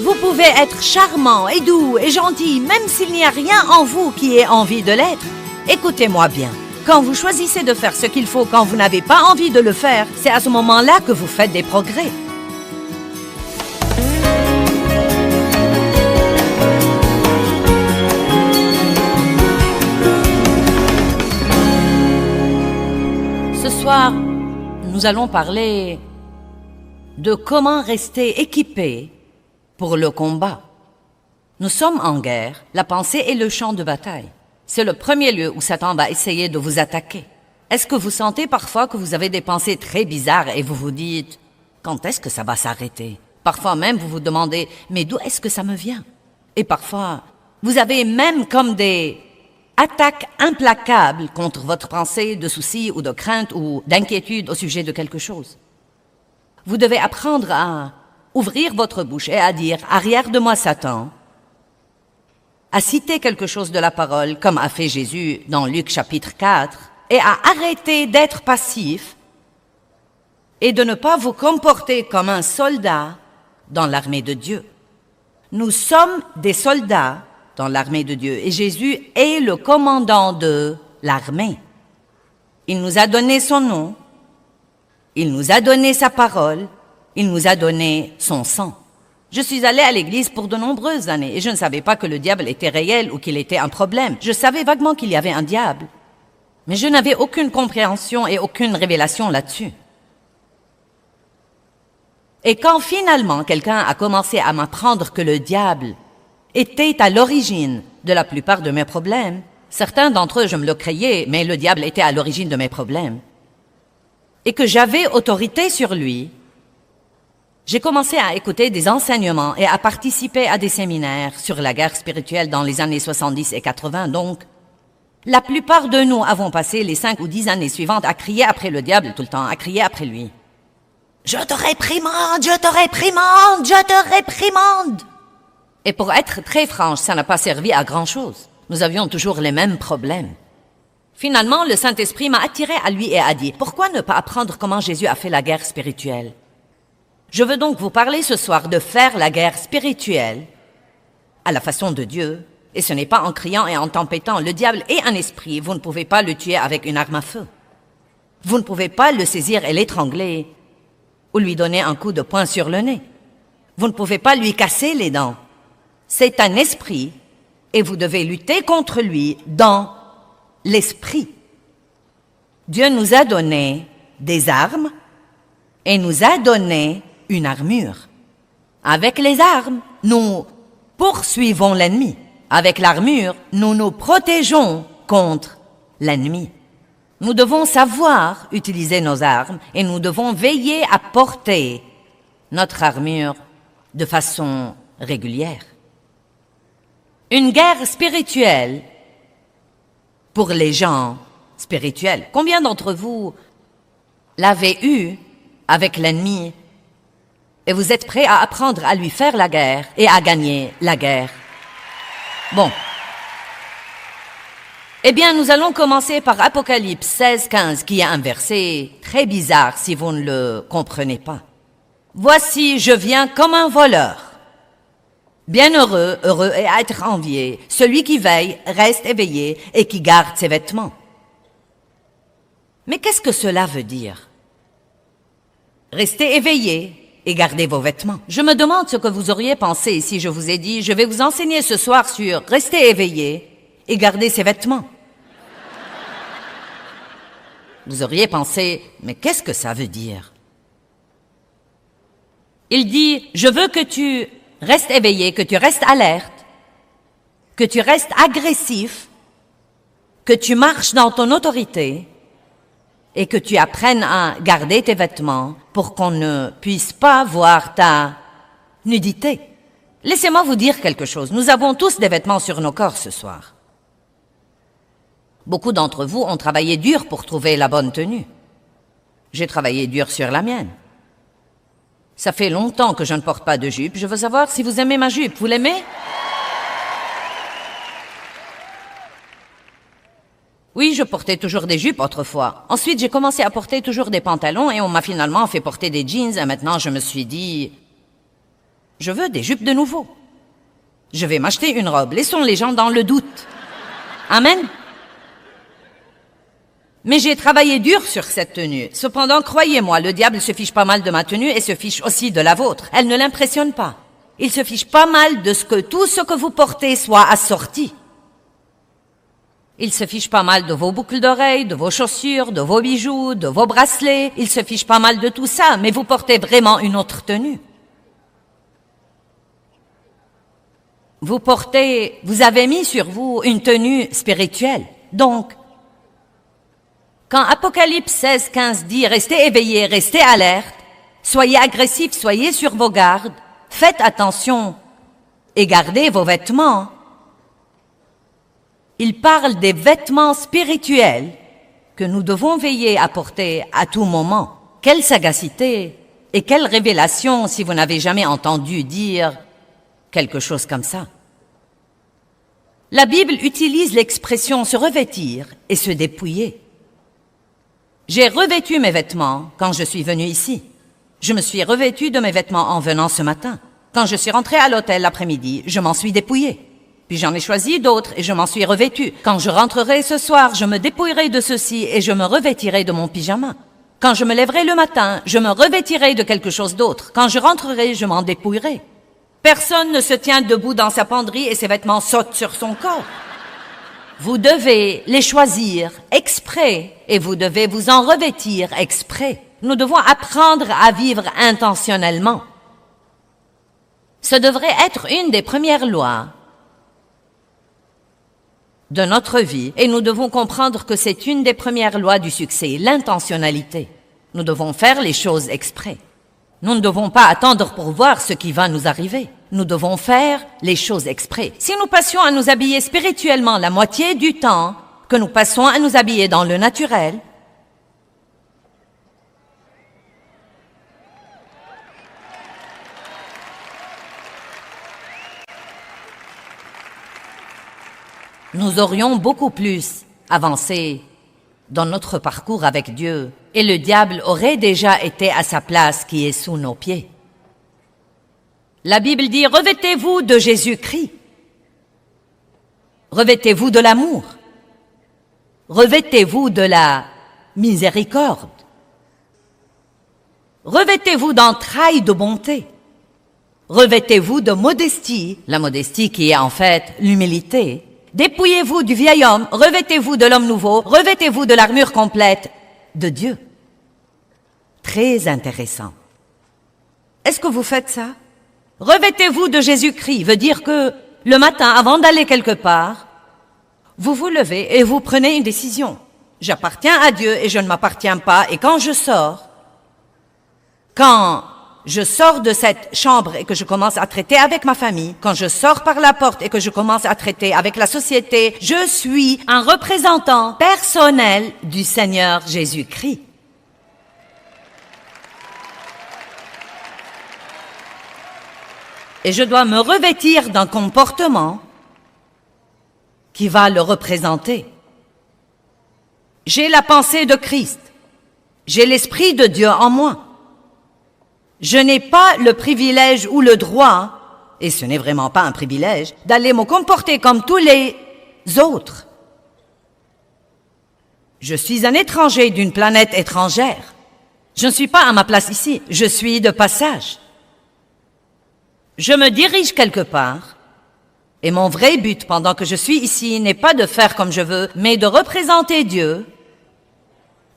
Vous pouvez être charmant et doux et gentil, même s'il n'y a rien en vous qui ait envie de l'être. Écoutez-moi bien. Quand vous choisissez de faire ce qu'il faut quand vous n'avez pas envie de le faire, c'est à ce moment-là que vous faites des progrès. Ce soir, nous allons parler de comment rester équipé pour le combat. Nous sommes en guerre, la pensée est le champ de bataille. C'est le premier lieu où Satan va essayer de vous attaquer. Est-ce que vous sentez parfois que vous avez des pensées très bizarres et vous vous dites « Quand est-ce que ça va s'arrêter ?» Parfois même vous vous demandez « Mais d'où est-ce que ça me vient ?» Et parfois, vous avez même comme des attaques implacables contre votre pensée de soucis ou de crainte ou d'inquiétude au sujet de quelque chose. Vous devez apprendre à ouvrir votre bouche et à dire « Arrière de moi, Satan », à citer quelque chose de la parole, comme a fait Jésus dans Luc chapitre 4, et à arrêter d'être passif et de ne pas vous comporter comme un soldat dans l'armée de Dieu. Nous sommes des soldats dans l'armée de Dieu et Jésus est le commandant de l'armée. Il nous a donné son nom, il nous a donné sa parole, il nous a donné son sang. Je suis allée à l'église pour de nombreuses années et je ne savais pas que le diable était réel ou qu'il était un problème. Je savais vaguement qu'il y avait un diable, mais je n'avais aucune compréhension et aucune révélation là-dessus. Et quand finalement quelqu'un a commencé à m'apprendre que le diable était à l'origine de la plupart de mes problèmes, certains d'entre eux je me le croyais, mais le diable était à l'origine de mes problèmes, et que j'avais autorité sur lui, j'ai commencé à écouter des enseignements et à participer à des séminaires sur la guerre spirituelle dans les années 70 et 80. Donc, la plupart de nous avons passé les 5 ou 10 années suivantes à crier après le diable tout le temps, à crier après lui. « Je te réprimande, je te réprimande, je te réprimande !» Et pour être très franche, ça n'a pas servi à grand-chose. Nous avions toujours les mêmes problèmes. Finalement, le Saint-Esprit m'a attiré à lui et a dit « Pourquoi ne pas apprendre comment Jésus a fait la guerre spirituelle ?» Je veux donc vous parler ce soir de faire la guerre spirituelle à la façon de Dieu. Et ce n'est pas en criant et en tempêtant. Le diable est un esprit. Vous ne pouvez pas le tuer avec une arme à feu. Vous ne pouvez pas le saisir et l'étrangler ou lui donner un coup de poing sur le nez. Vous ne pouvez pas lui casser les dents. C'est un esprit et vous devez lutter contre lui dans l'esprit. Dieu nous a donné des armes et nous a donné une armure. Avec les armes, nous poursuivons l'ennemi. Avec l'armure, nous nous protégeons contre l'ennemi. Nous devons savoir utiliser nos armes et nous devons veiller à porter notre armure de façon régulière. Une guerre spirituelle pour les gens spirituels. Combien d'entre vous l'avez eue avec l'ennemi et vous êtes prêts à apprendre à lui faire la guerre et à gagner la guerre? Bon. Eh bien, nous allons commencer par Apocalypse 16, 15, qui est un verset très bizarre si vous ne le comprenez pas. « Voici, je viens comme un voleur. Bienheureux, heureux et à être envié, celui qui veille, reste éveillé et qui garde ses vêtements. » Mais qu'est-ce que cela veut dire? Restez éveillé et gardez vos vêtements. Je me demande ce que vous auriez pensé si je vous ai dit « Je vais vous enseigner ce soir sur « Restez éveillé et gardez ses vêtements ». Vous auriez pensé « Mais qu'est-ce que ça veut dire ?» Il dit « Je veux que tu restes éveillé, que tu restes alerte, que tu restes agressif, que tu marches dans ton autorité et que tu apprennes à garder tes vêtements pour qu'on ne puisse pas voir ta nudité. » Laissez-moi vous dire quelque chose. Nous avons tous des vêtements sur nos corps ce soir. Beaucoup d'entre vous ont travaillé dur pour trouver la bonne tenue. J'ai travaillé dur sur la mienne. Ça fait longtemps que je ne porte pas de jupe. Je veux savoir si vous aimez ma jupe. Vous l'aimez? Oui, je portais toujours des jupes autrefois. Ensuite, j'ai commencé à porter toujours des pantalons et on m'a finalement fait porter des jeans. Et maintenant, je me suis dit, Je veux des jupes de nouveau. Je vais m'acheter une robe. Laissons les gens dans le doute. Amen. Mais j'ai travaillé dur sur cette tenue. Cependant, croyez-moi, le diable se fiche pas mal de ma tenue et se fiche aussi de la vôtre. Elle ne l'impressionne pas. Il se fiche pas mal de ce que tout ce que vous portez soit assorti. Il se fiche pas mal de vos boucles d'oreilles, de vos chaussures, de vos bijoux, de vos bracelets. Il se fiche pas mal de tout ça, mais vous portez vraiment une autre tenue. Vous avez mis sur vous une tenue spirituelle. Donc, quand Apocalypse 16, 15 dit « Restez éveillés, restez alertes, soyez agressifs, soyez sur vos gardes, faites attention et gardez vos vêtements », il parle des vêtements spirituels que nous devons veiller à porter à tout moment. Quelle sagacité et quelle révélation si vous n'avez jamais entendu dire quelque chose comme ça. La Bible utilise l'expression se revêtir et se dépouiller. J'ai revêtu mes vêtements quand je suis venu ici. Je me suis revêtu de mes vêtements en venant ce matin. Quand je suis rentré à l'hôtel l'après-midi, je m'en suis dépouillé. Puis j'en ai choisi d'autres et je m'en suis revêtu. Quand je rentrerai ce soir, je me dépouillerai de ceci et je me revêtirai de mon pyjama. Quand je me lèverai le matin, je me revêtirai de quelque chose d'autre. Quand je rentrerai, je m'en dépouillerai. Personne ne se tient debout dans sa penderie et ses vêtements sautent sur son corps. Vous devez les choisir exprès et vous devez vous en revêtir exprès. Nous devons apprendre à vivre intentionnellement. Ce devrait être une des premières lois de notre vie et nous devons comprendre que c'est une des premières lois du succès, l'intentionnalité. Nous devons faire les choses exprès. Nous ne devons pas attendre pour voir ce qui va nous arriver. Nous devons faire les choses exprès. Si nous passions à nous habiller spirituellement la moitié du temps que nous passons à nous habiller dans le naturel, nous aurions beaucoup plus avancé dans notre parcours avec Dieu et le diable aurait déjà été à sa place qui est sous nos pieds. La Bible dit « Revêtez-vous de Jésus-Christ. Revêtez-vous de l'amour. Revêtez-vous de la miséricorde. Revêtez-vous d'entrailles de bonté. Revêtez-vous de modestie, la modestie qui est en fait l'humilité. Dépouillez-vous du vieil homme, revêtez-vous de l'homme nouveau, revêtez-vous de l'armure complète de Dieu. » Très intéressant. Est-ce que vous faites ça? Revêtez-vous de Jésus-Christ veut dire que le matin, avant d'aller quelque part, vous vous levez et vous prenez une décision. J'appartiens à Dieu et je ne m'appartiens pas. Et quand je sors de cette chambre et que je commence à traiter avec ma famille, quand je sors par la porte et que je commence à traiter avec la société, je suis un représentant personnel du Seigneur Jésus-Christ. Et je dois me revêtir d'un comportement qui va le représenter. J'ai la pensée de Christ. J'ai l'Esprit de Dieu en moi. Je n'ai pas le privilège ou le droit, et ce n'est vraiment pas un privilège, d'aller me comporter comme tous les autres. Je suis un étranger d'une planète étrangère. Je ne suis pas à ma place ici, je suis de passage. Je me dirige quelque part, et mon vrai but pendant que je suis ici n'est pas de faire comme je veux, mais de représenter Dieu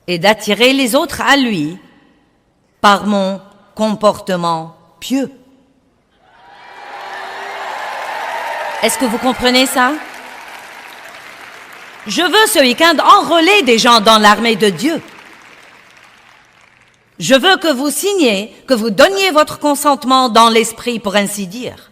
et d'attirer les autres à lui par mon comportement pieux. Est-ce que vous comprenez ça? Je veux ce week-end enrôler des gens dans l'armée de Dieu. Je veux que vous signiez, que vous donniez votre consentement dans l'esprit, pour ainsi dire.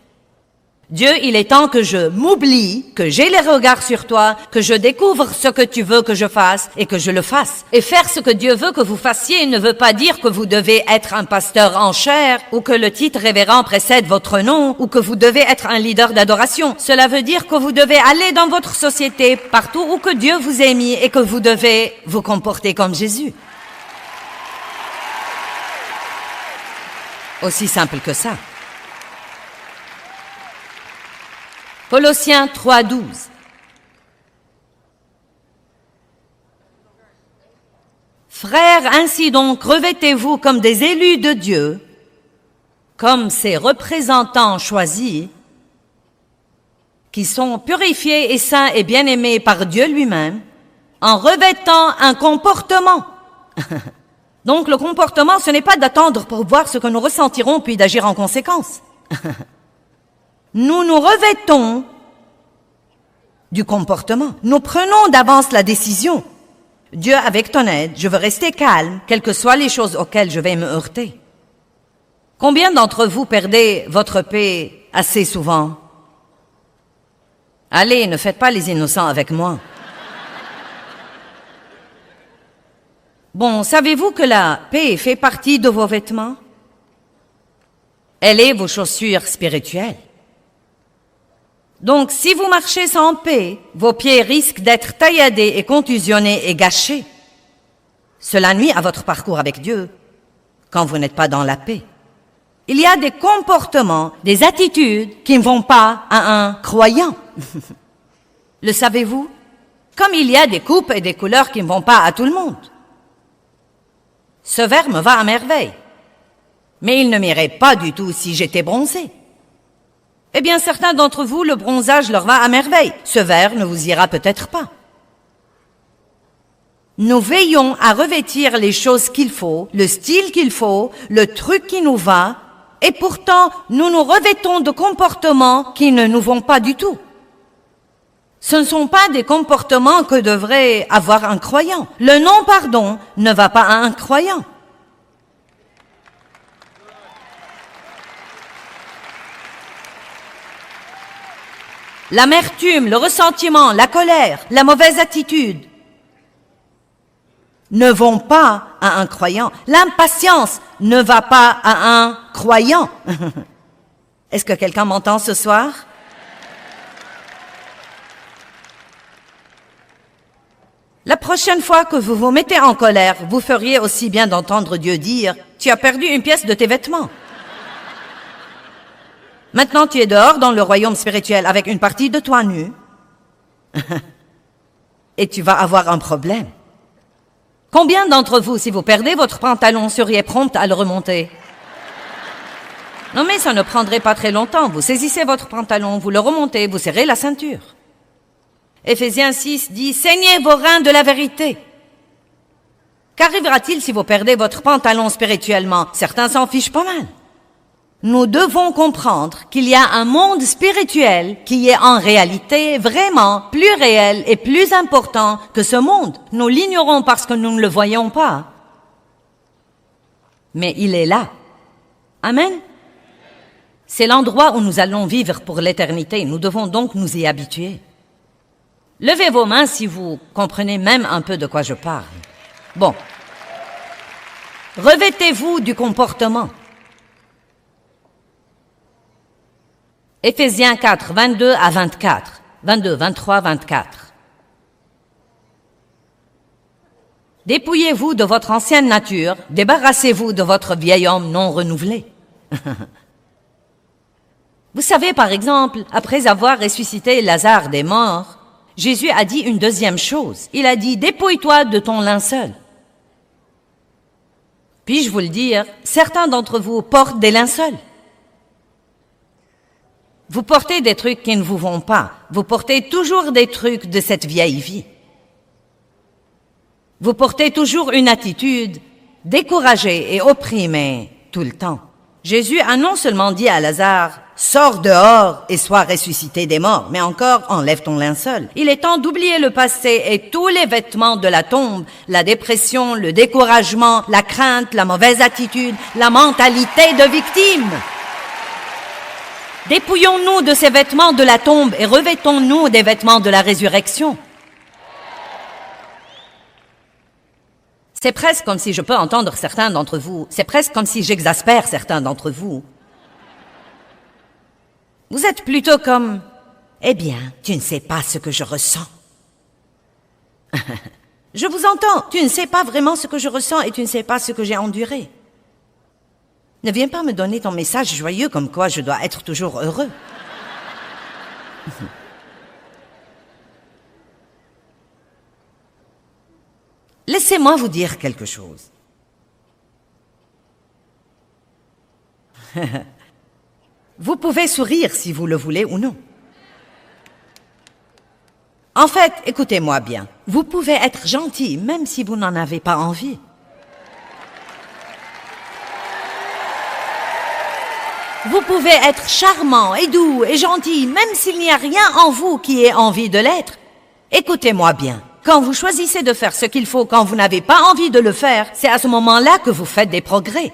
Dieu, il est temps que je m'oublie, que j'ai les regards sur toi, que je découvre ce que tu veux que je fasse et que je le fasse. Et faire ce que Dieu veut que vous fassiez ne veut pas dire que vous devez être un pasteur en chair ou que le titre révérend précède votre nom ou que vous devez être un leader d'adoration. Cela veut dire que vous devez aller dans votre société, partout où que Dieu vous ait mis et que vous devez vous comporter comme Jésus. Aussi simple que ça. Colossiens 3:12. Frères, ainsi donc, revêtez-vous comme des élus de Dieu, comme ses représentants choisis, qui sont purifiés et saints et bien-aimés par Dieu lui-même, en revêtant un comportement. Donc le comportement, ce n'est pas d'attendre pour voir ce que nous ressentirons puis d'agir en conséquence. Nous nous revêtons du comportement. Nous prenons d'avance la décision. Dieu, avec ton aide, je veux rester calme, quelles que soient les choses auxquelles je vais me heurter. Combien d'entre vous perdez votre paix assez souvent? Allez, ne faites pas les innocents avec moi. Bon, savez-vous que la paix fait partie de vos vêtements? Elle est vos chaussures spirituelles. Donc, si vous marchez sans paix, vos pieds risquent d'être tailladés et contusionnés et gâchés. Cela nuit à votre parcours avec Dieu quand vous n'êtes pas dans la paix. Il y a des comportements, des attitudes qui ne vont pas à un croyant. Le savez-vous? Comme il y a des coupes et des couleurs qui ne vont pas à tout le monde. Ce vert me va à merveille, mais il ne m'irait pas du tout si j'étais bronzé. Eh bien, certains d'entre vous, le bronzage leur va à merveille. Ce vert ne vous ira peut-être pas. Nous veillons à revêtir les choses qu'il faut, le style qu'il faut, le truc qui nous va, et pourtant, nous nous revêtons de comportements qui ne nous vont pas du tout. Ce ne sont pas des comportements que devrait avoir un croyant. Le non-pardon ne va pas à un croyant. L'amertume, le ressentiment, la colère, la mauvaise attitude ne vont pas à un croyant. L'impatience ne va pas à un croyant. Est-ce que quelqu'un m'entend ce soir? La prochaine fois que vous vous mettez en colère, vous feriez aussi bien d'entendre Dieu dire « Tu as perdu une pièce de tes vêtements. » Maintenant, tu es dehors dans le royaume spirituel avec une partie de toi nue. Et tu vas avoir un problème. Combien d'entre vous, si vous perdez votre pantalon, seriez prompte à le remonter? Non, mais ça ne prendrait pas très longtemps. Vous saisissez votre pantalon, vous le remontez, vous serrez la ceinture. Éphésiens 6 dit « Saignez vos reins de la vérité ». Qu'arrivera-t-il si vous perdez votre pantalon spirituellement? Certains s'en fichent pas mal. Nous devons comprendre qu'il y a un monde spirituel qui est en réalité vraiment plus réel et plus important que ce monde. Nous l'ignorons parce que nous ne le voyons pas. Mais il est là. Amen. C'est l'endroit où nous allons vivre pour l'éternité. Nous devons donc nous y habituer. Levez vos mains si vous comprenez même un peu de quoi je parle. Bon. Revêtez-vous du comportement. Éphésiens 4, 22 à 24. 22, 23, 24. Dépouillez-vous de votre ancienne nature, débarrassez-vous de votre vieil homme non renouvelé. Vous savez, par exemple, après avoir ressuscité Lazare des morts, Jésus a dit une deuxième chose. Il a dit « Dépouille-toi de ton linceul ». Puis-je vous le dire, certains d'entre vous portent des linceuls. Vous portez des trucs qui ne vous vont pas. Vous portez toujours des trucs de cette vieille vie. Vous portez toujours une attitude découragée et opprimée tout le temps. Jésus a non seulement dit à Lazare « Sors dehors et sois ressuscité des morts », mais encore « Enlève ton linceul ». Il est temps d'oublier le passé et tous les vêtements de la tombe, la dépression, le découragement, la crainte, la mauvaise attitude, la mentalité de victime. Dépouillons-nous de ces vêtements de la tombe et revêtons-nous des vêtements de la résurrection. C'est presque comme si je peux entendre certains d'entre vous, c'est presque comme si j'exaspère certains d'entre vous. Vous êtes plutôt comme, eh bien, tu ne sais pas ce que je ressens. Je vous entends, tu ne sais pas vraiment ce que je ressens et tu ne sais pas ce que j'ai enduré. Ne viens pas me donner ton message joyeux comme quoi je dois être toujours heureux. Laissez-moi vous dire quelque chose. Vous pouvez sourire si vous le voulez ou non. En fait, écoutez-moi bien. Vous pouvez être gentil même si vous n'en avez pas envie. Vous pouvez être charmant et doux et gentil même s'il n'y a rien en vous qui ait envie de l'être. Écoutez-moi bien. Quand vous choisissez de faire ce qu'il faut quand vous n'avez pas envie de le faire, c'est à ce moment-là que vous faites des progrès.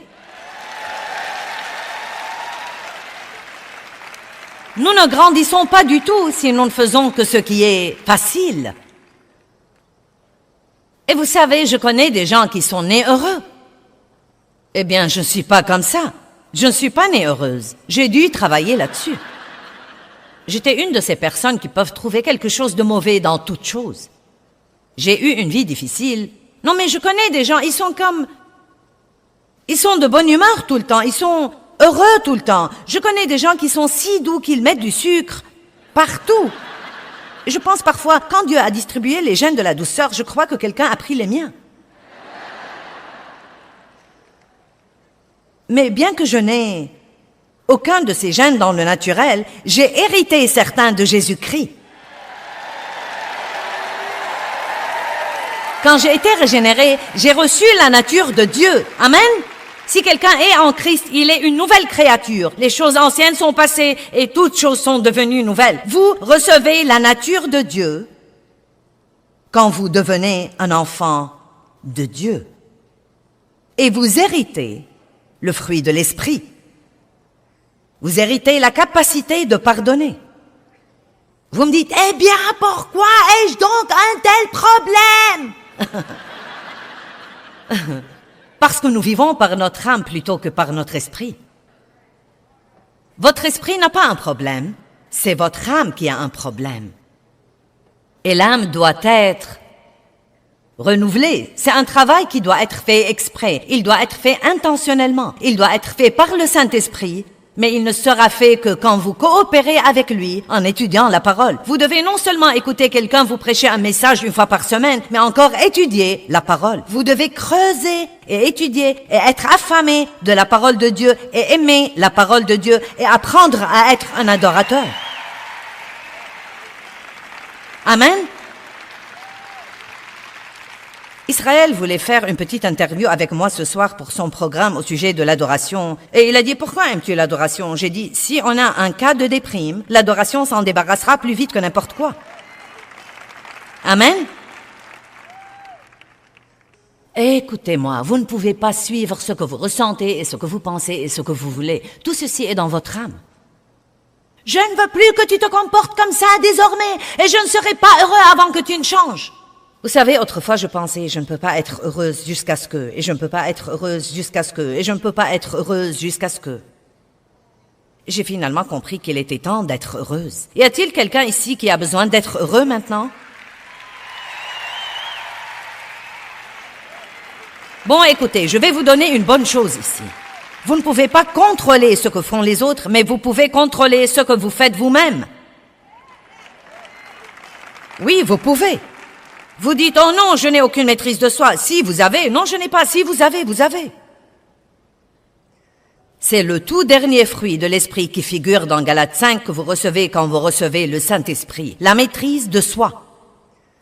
Nous ne grandissons pas du tout si nous ne faisons que ce qui est facile. Et vous savez, je connais des gens qui sont nés heureux. Eh bien, je ne suis pas comme ça. Je ne suis pas née heureuse. J'ai dû travailler là-dessus. J'étais une de ces personnes qui peuvent trouver quelque chose de mauvais dans toute chose. J'ai eu une vie difficile. Non, mais je connais des gens, ils sont de bonne humeur tout le temps, ils sont heureux tout le temps. Je connais des gens qui sont si doux qu'ils mettent du sucre partout. Je pense parfois, quand Dieu a distribué les gènes de la douceur, je crois que quelqu'un a pris les miens. Mais bien que je n'ai aucun de ces gènes dans le naturel, j'ai hérité certains de Jésus-Christ. Quand j'ai été régénéré, j'ai reçu la nature de Dieu. Amen. Si quelqu'un est en Christ, il est une nouvelle créature. Les choses anciennes sont passées et toutes choses sont devenues nouvelles. Vous recevez la nature de Dieu quand vous devenez un enfant de Dieu. Et vous héritez le fruit de l'esprit. Vous héritez la capacité de pardonner. Vous me dites, eh bien, pourquoi ai-je donc un tel problème? Parce que nous vivons par notre âme plutôt que par notre esprit. Votre esprit n'a pas un problème, c'est votre âme qui a un problème. Et l'âme doit être renouvelée. C'est un travail qui doit être fait exprès. Il doit être fait intentionnellement. Il doit être fait par le Saint-Esprit. Mais il ne sera fait que quand vous coopérez avec lui en étudiant la parole. Vous devez non seulement écouter quelqu'un vous prêcher un message une fois par semaine, mais encore étudier la parole. Vous devez creuser et étudier et être affamé de la parole de Dieu et aimer la parole de Dieu et apprendre à être un adorateur. Amen. Israël voulait faire une petite interview avec moi ce soir pour son programme au sujet de l'adoration. Et il a dit, pourquoi aimes-tu l'adoration? J'ai dit, si on a un cas de déprime, l'adoration s'en débarrassera plus vite que n'importe quoi. Amen. Écoutez-moi, vous ne pouvez pas suivre ce que vous ressentez et ce que vous pensez et ce que vous voulez. Tout ceci est dans votre âme. Je ne veux plus que tu te comportes comme ça désormais et je ne serai pas heureux avant que tu ne changes. Vous savez, autrefois, je pensais, je ne peux pas être heureuse jusqu'à ce que, et je ne peux pas être heureuse jusqu'à ce que, et je ne peux pas être heureuse jusqu'à ce que. J'ai finalement compris qu'il était temps d'être heureuse. Y a-t-il quelqu'un ici qui a besoin d'être heureux maintenant? Bon, écoutez, je vais vous donner une bonne chose ici. Vous ne pouvez pas contrôler ce que font les autres, mais vous pouvez contrôler ce que vous faites vous-même. Oui, vous pouvez. Vous dites, oh non, je n'ai aucune maîtrise de soi. Si, vous avez. Non, je n'ai pas. Si, vous avez, vous avez. C'est le tout dernier fruit de l'esprit qui figure dans Galates 5 que vous recevez quand vous recevez le Saint-Esprit. La maîtrise de soi.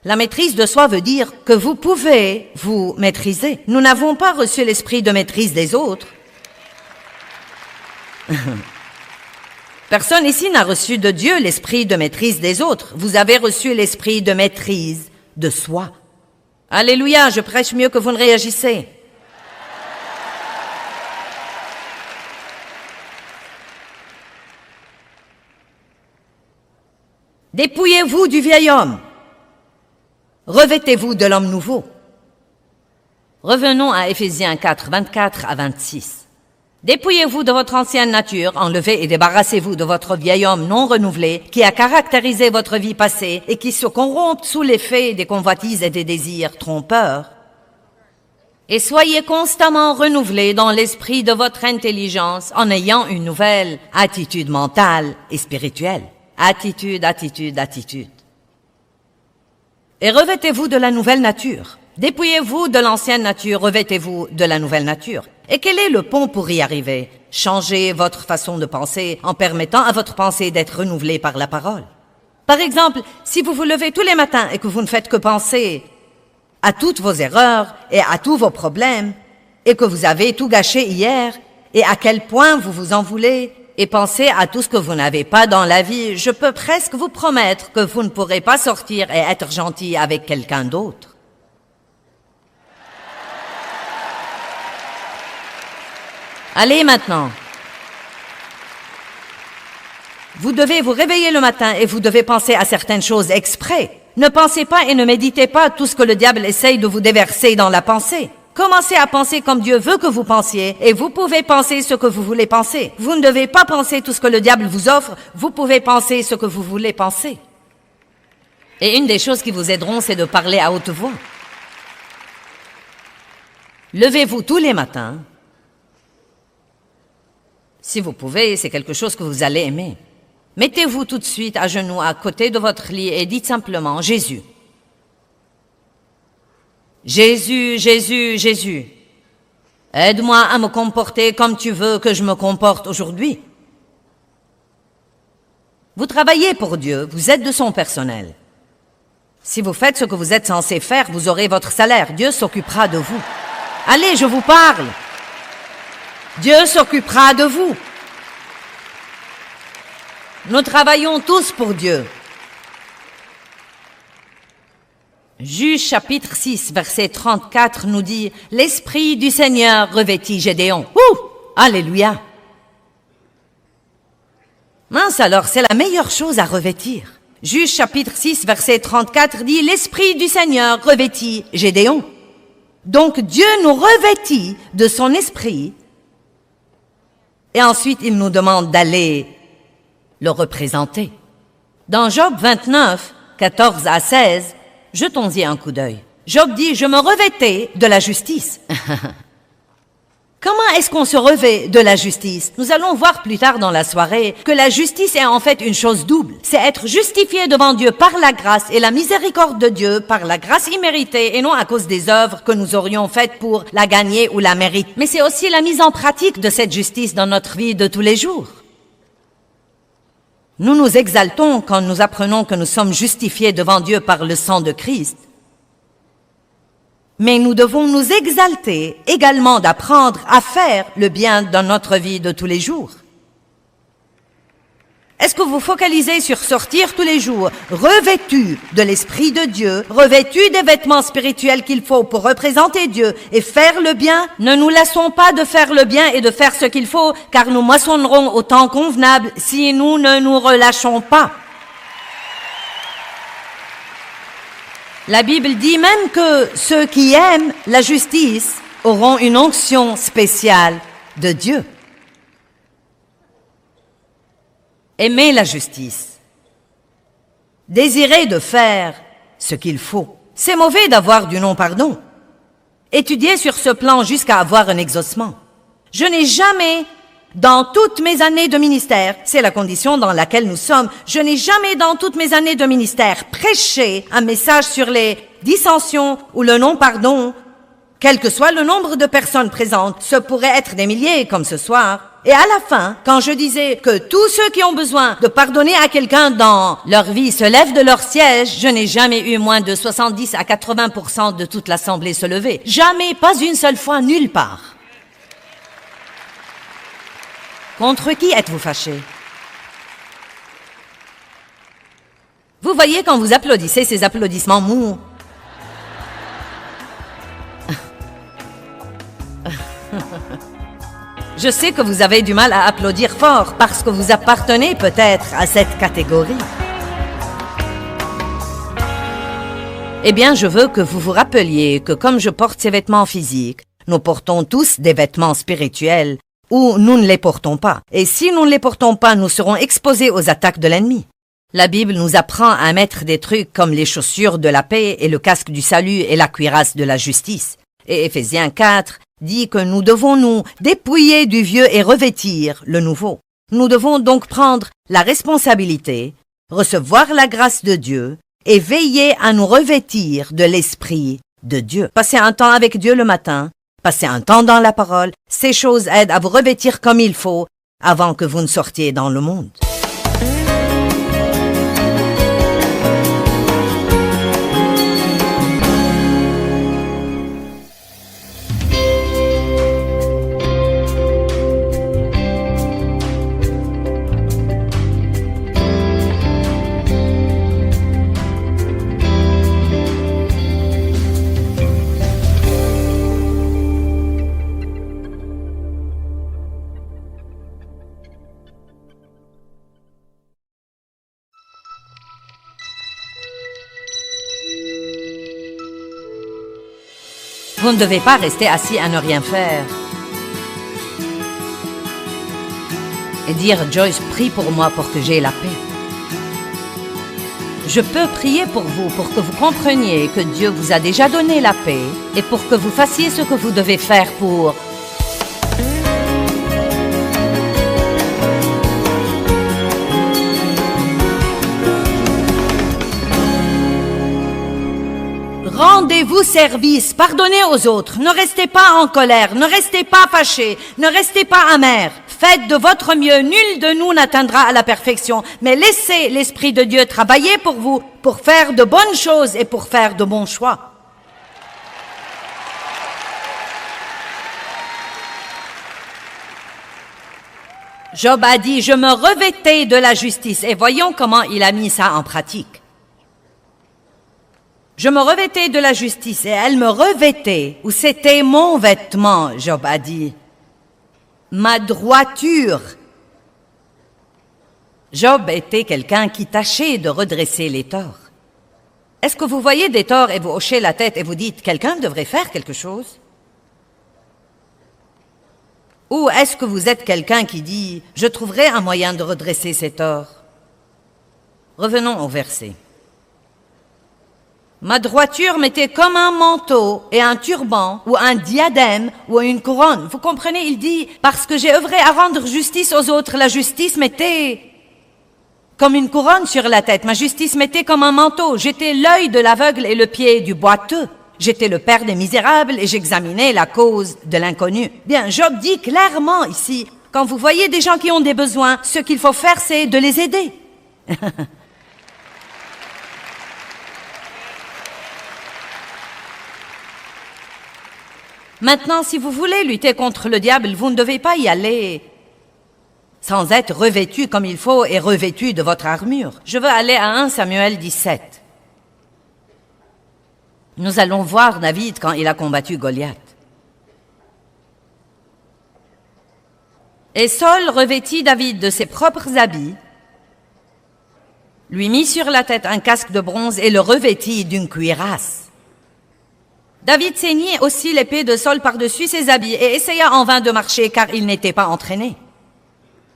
La maîtrise de soi veut dire que vous pouvez vous maîtriser. Nous n'avons pas reçu l'esprit de maîtrise des autres. Personne ici n'a reçu de Dieu l'esprit de maîtrise des autres. Vous avez reçu l'esprit de maîtrise de soi. Alléluia, je prêche mieux que vous ne réagissez. Dépouillez-vous du vieil homme. Revêtez-vous de l'homme nouveau. Revenons à Éphésiens 4, 24 à 26. Dépouillez-vous de votre ancienne nature, enlevez et débarrassez-vous de votre vieil homme non renouvelé qui a caractérisé votre vie passée et qui se corrompt sous l'effet des convoitises et des désirs trompeurs. Et soyez constamment renouvelés dans l'esprit de votre intelligence en ayant une nouvelle attitude mentale et spirituelle. Attitude, attitude, attitude. Et revêtez-vous de la nouvelle nature. Dépouillez-vous de l'ancienne nature, revêtez-vous de la nouvelle nature. Et quel est le pont pour y arriver? Changez votre façon de penser en permettant à votre pensée d'être renouvelée par la parole. Par exemple, si vous vous levez tous les matins et que vous ne faites que penser à toutes vos erreurs et à tous vos problèmes, et que vous avez tout gâché hier, et à quel point vous vous en voulez, et pensez à tout ce que vous n'avez pas dans la vie, je peux presque vous promettre que vous ne pourrez pas sortir et être gentil avec quelqu'un d'autre. Allez maintenant. Vous devez vous réveiller le matin et vous devez penser à certaines choses exprès. Ne pensez pas et ne méditez pas tout ce que le diable essaye de vous déverser dans la pensée. Commencez à penser comme Dieu veut que vous pensiez et vous pouvez penser ce que vous voulez penser. Vous ne devez pas penser tout ce que le diable vous offre, vous pouvez penser ce que vous voulez penser. Et une des choses qui vous aideront, c'est de parler à haute voix. Levez-vous tous les matins. Si vous pouvez, c'est quelque chose que vous allez aimer. Mettez-vous tout de suite à genoux à côté de votre lit et dites simplement « Jésus ». Jésus, Jésus, Jésus, aide-moi à me comporter comme tu veux que je me comporte aujourd'hui. Vous travaillez pour Dieu, vous êtes de son personnel. Si vous faites ce que vous êtes censé faire, vous aurez votre salaire. Dieu s'occupera de vous. Allez, je vous parle. Dieu s'occupera de vous. Nous travaillons tous pour Dieu. Juge chapitre 6, verset 34 nous dit « L'Esprit du Seigneur revêtit Gédéon. » Ouh! Alléluia! Mince alors, c'est la meilleure chose à revêtir. Juge chapitre 6, verset 34 dit « L'Esprit du Seigneur revêtit Gédéon. » Donc Dieu nous revêtit de son esprit et ensuite il nous demande d'aller le représenter. Dans Job 29, 14 à 16, jetons-y un coup d'œil. Job dit, je me revêtais de la justice. Comment est-ce qu'on se revêt de la justice? Nous allons voir plus tard dans la soirée que la justice est en fait une chose double. C'est être justifié devant Dieu par la grâce et la miséricorde de Dieu, par la grâce imméritée et non à cause des œuvres que nous aurions faites pour la gagner ou la mériter. Mais c'est aussi la mise en pratique de cette justice dans notre vie de tous les jours. Nous nous exaltons quand nous apprenons que nous sommes justifiés devant Dieu par le sang de Christ. Mais nous devons nous exalter également d'apprendre à faire le bien dans notre vie de tous les jours. Est-ce que vous focalisez sur sortir tous les jours, revêtu de l'Esprit de Dieu, revêtu des vêtements spirituels qu'il faut pour représenter Dieu et faire le bien? Ne nous lassons pas de faire le bien et de faire ce qu'il faut, car nous moissonnerons au temps convenable si nous ne nous relâchons pas. La Bible dit même que ceux qui aiment la justice auront une onction spéciale de Dieu. Aimer la justice. Désirer de faire ce qu'il faut. C'est mauvais d'avoir du non-pardon. Étudier sur ce plan jusqu'à avoir un exaucement. Je n'ai jamais, dans toutes mes années de ministère, c'est la condition dans laquelle nous sommes, je n'ai jamais dans toutes mes années de ministère prêché un message sur les dissensions ou le non-pardon, quel que soit le nombre de personnes présentes, ce pourrait être des milliers comme ce soir. Et à la fin, quand je disais que tous ceux qui ont besoin de pardonner à quelqu'un dans leur vie se lèvent de leur siège, je n'ai jamais eu moins de 70 à 80% de toute l'assemblée se lever. Jamais, pas une seule fois, nulle part. Contre qui êtes-vous fâchés? Vous voyez quand vous applaudissez ces applaudissements mous. Je sais que vous avez du mal à applaudir fort parce que vous appartenez peut-être à cette catégorie. Eh bien, je veux que vous vous rappeliez que comme je porte ces vêtements physiques, nous portons tous des vêtements spirituels ou nous ne les portons pas. Et si nous ne les portons pas, nous serons exposés aux attaques de l'ennemi. La Bible nous apprend à mettre des trucs comme les chaussures de la paix et le casque du salut et la cuirasse de la justice. Et Éphésiens 4 dit que nous devons nous dépouiller du vieux et revêtir le nouveau. Nous devons donc prendre la responsabilité recevoir la grâce de Dieu et veiller à nous revêtir de l'Esprit de Dieu. Passez un temps avec Dieu le matin, passez un temps dans la parole. Ces choses aident à vous revêtir comme il faut avant que vous ne sortiez dans le monde. Vous ne devez pas rester assis à ne rien faire. Et dire, Joyce, prie pour moi pour que j'aie la paix. Je peux prier pour vous, pour que vous compreniez que Dieu vous a déjà donné la paix et pour que vous fassiez ce que vous devez faire pour... Rendez-vous service, pardonnez aux autres, ne restez pas en colère, ne restez pas fâchés, ne restez pas amers. Faites de votre mieux, nul de nous n'atteindra à la perfection, mais laissez l'Esprit de Dieu travailler pour vous, pour faire de bonnes choses et pour faire de bons choix. Job a dit, je me revêtais de la justice, et voyons comment il a mis ça en pratique. Je me revêtais de la justice et elle me revêtait, ou c'était mon vêtement, Job a dit. Ma droiture. Job était quelqu'un qui tâchait de redresser les torts. Est-ce que vous voyez des torts et vous hochez la tête et vous dites, quelqu'un devrait faire quelque chose? Ou est-ce que vous êtes quelqu'un qui dit, je trouverai un moyen de redresser ces torts? Revenons au verset. Ma droiture m'était comme un manteau et un turban ou un diadème ou une couronne. Vous comprenez, il dit, parce que j'ai œuvré à rendre justice aux autres, la justice m'était comme une couronne sur la tête. Ma justice m'était comme un manteau. J'étais l'œil de l'aveugle et le pied du boiteux. J'étais le père des misérables et j'examinais la cause de l'inconnu. Bien, Job dit clairement ici, quand vous voyez des gens qui ont des besoins, ce qu'il faut faire, c'est de les aider. Maintenant, si vous voulez lutter contre le diable, vous ne devez pas y aller sans être revêtu comme il faut et revêtu de votre armure. Je veux aller à 1 Samuel 17. Nous allons voir David quand il a combattu Goliath. Et Saul revêtit David de ses propres habits, lui mit sur la tête un casque de bronze et le revêtit d'une cuirasse. David ceignit aussi l'épée de Saul par-dessus ses habits et essaya en vain de marcher car il n'était pas entraîné.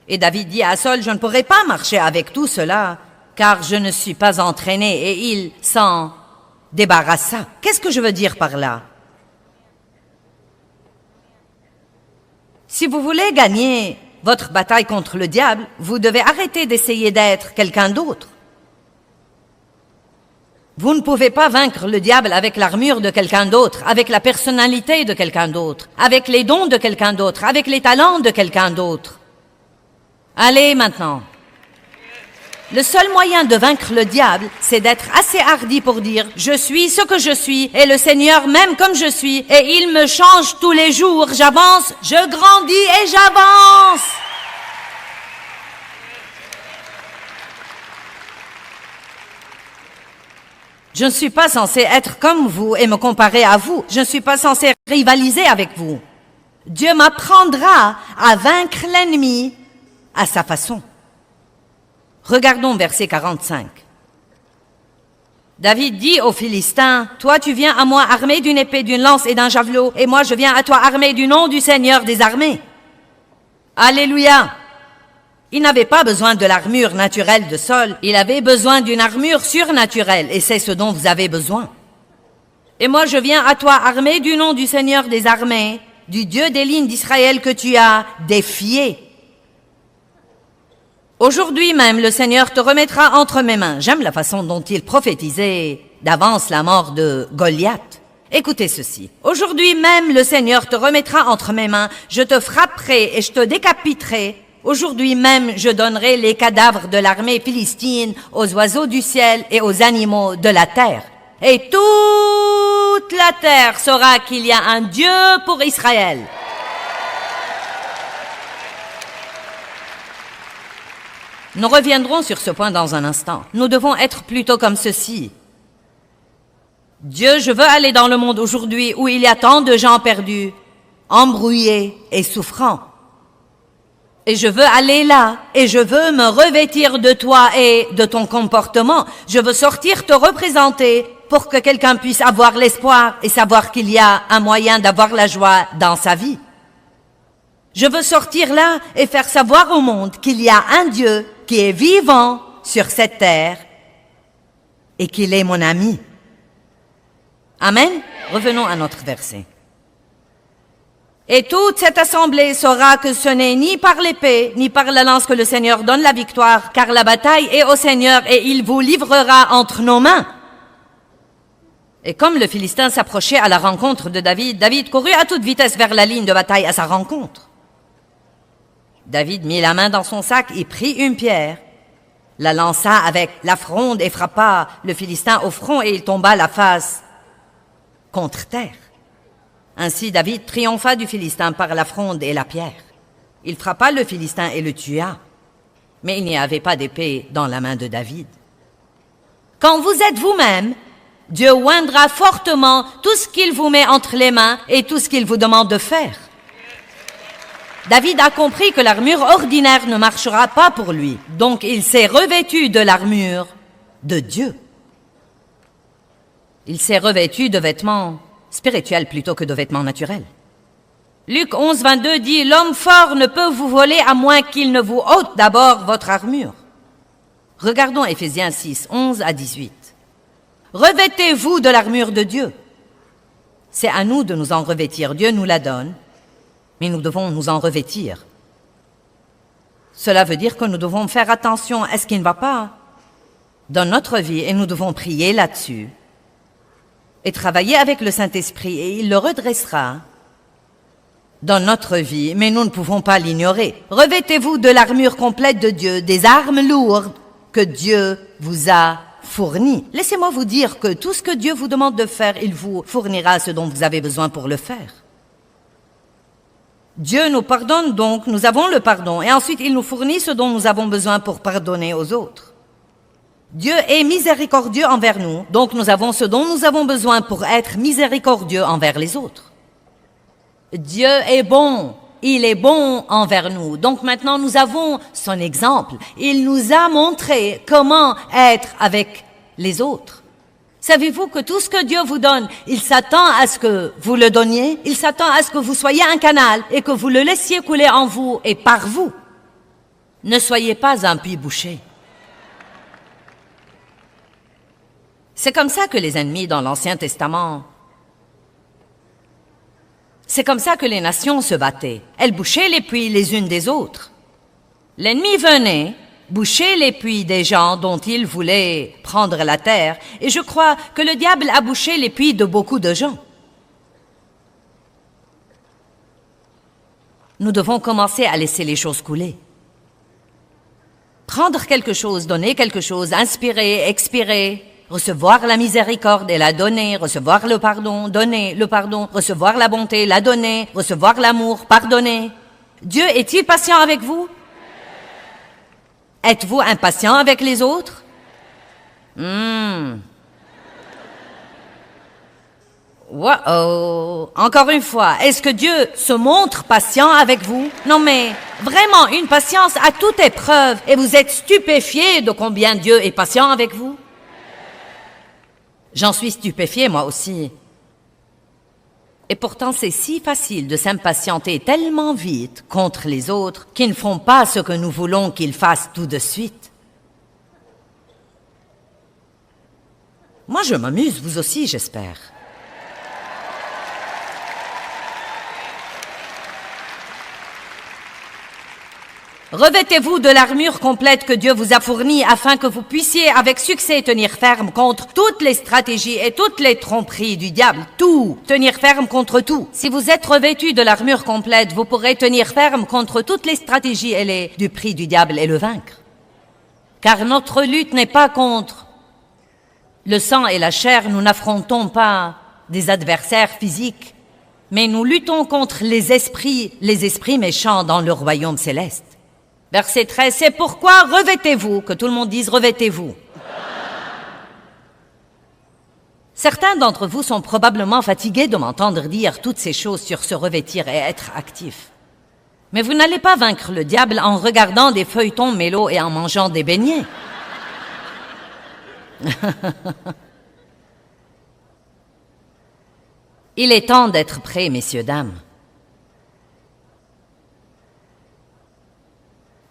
Et David dit à Saul, je ne pourrai pas marcher avec tout cela car je ne suis pas entraîné, et il s'en débarrassa. Qu'est-ce que je veux dire par là? Si vous voulez gagner votre bataille contre le diable, vous devez arrêter d'essayer d'être quelqu'un d'autre. Vous ne pouvez pas vaincre le diable avec l'armure de quelqu'un d'autre, avec la personnalité de quelqu'un d'autre, avec les dons de quelqu'un d'autre, avec les talents de quelqu'un d'autre. Allez maintenant. Le seul moyen de vaincre le diable, c'est d'être assez hardi pour dire « Je suis ce que je suis et le Seigneur m'aime comme je suis et il me change tous les jours. J'avance, je grandis et j'avance. » Je ne suis pas censé être comme vous et me comparer à vous. Je ne suis pas censé rivaliser avec vous. Dieu m'apprendra à vaincre l'ennemi à sa façon. Regardons verset 45. David dit aux Philistins, « Toi, tu viens à moi armé d'une épée, d'une lance et d'un javelot, et moi, je viens à toi armé du nom du Seigneur des armées. » Alléluia! Il n'avait pas besoin de l'armure naturelle de Saul, il avait besoin d'une armure surnaturelle, et c'est ce dont vous avez besoin. Et moi, je viens à toi armé du nom du Seigneur des armées, du Dieu des lignes d'Israël que tu as défié. Aujourd'hui même, le Seigneur te remettra entre mes mains. J'aime la façon dont il prophétisait d'avance la mort de Goliath. Écoutez ceci. Aujourd'hui même, le Seigneur te remettra entre mes mains. Je te frapperai et je te décapiterai. Aujourd'hui même, je donnerai les cadavres de l'armée philistine aux oiseaux du ciel et aux animaux de la terre. Et toute la terre saura qu'il y a un Dieu pour Israël. Nous reviendrons sur ce point dans un instant. Nous devons être plutôt comme ceci. Dieu, je veux aller dans le monde aujourd'hui où il y a tant de gens perdus, embrouillés et souffrants. Et je veux aller là, et je veux me revêtir de toi et de ton comportement. Je veux sortir te représenter pour que quelqu'un puisse avoir l'espoir et savoir qu'il y a un moyen d'avoir la joie dans sa vie. Je veux sortir là et faire savoir au monde qu'il y a un Dieu qui est vivant sur cette terre et qu'il est mon ami. Amen. Revenons à notre verset. Et toute cette assemblée saura que ce n'est ni par l'épée, ni par la lance que le Seigneur donne la victoire, car la bataille est au Seigneur et il vous livrera entre nos mains. Et comme le Philistin s'approchait à la rencontre de David, David courut à toute vitesse vers la ligne de bataille à sa rencontre. David mit la main dans son sac et prit une pierre, la lança avec la fronde et frappa le Philistin au front et il tomba la face contre terre. Ainsi David triompha du Philistin par la fronde et la pierre. Il frappa le Philistin et le tua, mais il n'y avait pas d'épée dans la main de David. Quand vous êtes vous-même, Dieu oindra fortement tout ce qu'il vous met entre les mains et tout ce qu'il vous demande de faire. David a compris que l'armure ordinaire ne marchera pas pour lui, donc il s'est revêtu de l'armure de Dieu. Il s'est revêtu de vêtements spirituels plutôt que de vêtements naturels. Luc 11, 22 dit « L'homme fort ne peut vous voler à moins qu'il ne vous ôte d'abord votre armure. » Regardons Éphésiens 6, 11 à 18. « Revêtez-vous de l'armure de Dieu. » C'est à nous de nous en revêtir. Dieu nous la donne, mais nous devons nous en revêtir. Cela veut dire que nous devons faire attention à ce qui ne va pas dans notre vie et nous devons prier là-dessus et travailler avec le Saint-Esprit et il le redressera dans notre vie, mais nous ne pouvons pas l'ignorer. Revêtez-vous de l'armure complète de Dieu, des armes lourdes que Dieu vous a fournies. Laissez-moi vous dire que tout ce que Dieu vous demande de faire, il vous fournira ce dont vous avez besoin pour le faire. Dieu nous pardonne donc, nous avons le pardon, et ensuite il nous fournit ce dont nous avons besoin pour pardonner aux autres. Dieu est miséricordieux envers nous, donc nous avons ce dont nous avons besoin pour être miséricordieux envers les autres. Dieu est bon, il est bon envers nous, donc maintenant nous avons son exemple. Il nous a montré comment être avec les autres. Savez-vous que tout ce que Dieu vous donne, il s'attend à ce que vous le donniez, il s'attend à ce que vous soyez un canal et que vous le laissiez couler en vous et par vous. Ne soyez pas un puits bouché. C'est comme ça que les ennemis dans l'Ancien Testament, c'est comme ça que les nations se battaient. Elles bouchaient les puits les unes des autres. L'ennemi venait boucher les puits des gens dont il voulait prendre la terre, et je crois que le diable a bouché les puits de beaucoup de gens. Nous devons commencer à laisser les choses couler. Prendre quelque chose, donner quelque chose, inspirer, expirer, recevoir la miséricorde et la donner, recevoir le pardon, donner le pardon, recevoir la bonté, la donner, recevoir l'amour, pardonner. Dieu est-il patient avec vous? Êtes-vous impatient avec les autres? Wow. Encore une fois, est-ce que Dieu se montre patient avec vous? Non mais, vraiment, une patience à toute épreuve, et vous êtes stupéfiés de combien Dieu est patient avec vous? J'en suis stupéfiée, moi aussi. Et pourtant, c'est si facile de s'impatienter tellement vite contre les autres qui ne font pas ce que nous voulons qu'ils fassent tout de suite. Moi, je m'amuse, vous aussi, j'espère. Revêtez-vous de l'armure complète que Dieu vous a fournie afin que vous puissiez avec succès tenir ferme contre toutes les stratégies et toutes les tromperies du diable. Tout. Tenir ferme contre tout. Si vous êtes revêtu de l'armure complète, vous pourrez tenir ferme contre toutes les stratégies et les duperies du diable et le vaincre. Car notre lutte n'est pas contre le sang et la chair. Nous n'affrontons pas des adversaires physiques, mais nous luttons contre les esprits méchants dans le royaume céleste. Verset 13, c'est pourquoi revêtez-vous, que tout le monde dise revêtez-vous. Certains d'entre vous sont probablement fatigués de m'entendre dire toutes ces choses sur se revêtir et être actif. Mais vous n'allez pas vaincre le diable en regardant des feuilletons mélos et en mangeant des beignets. Il est temps d'être prêts, messieurs, dames.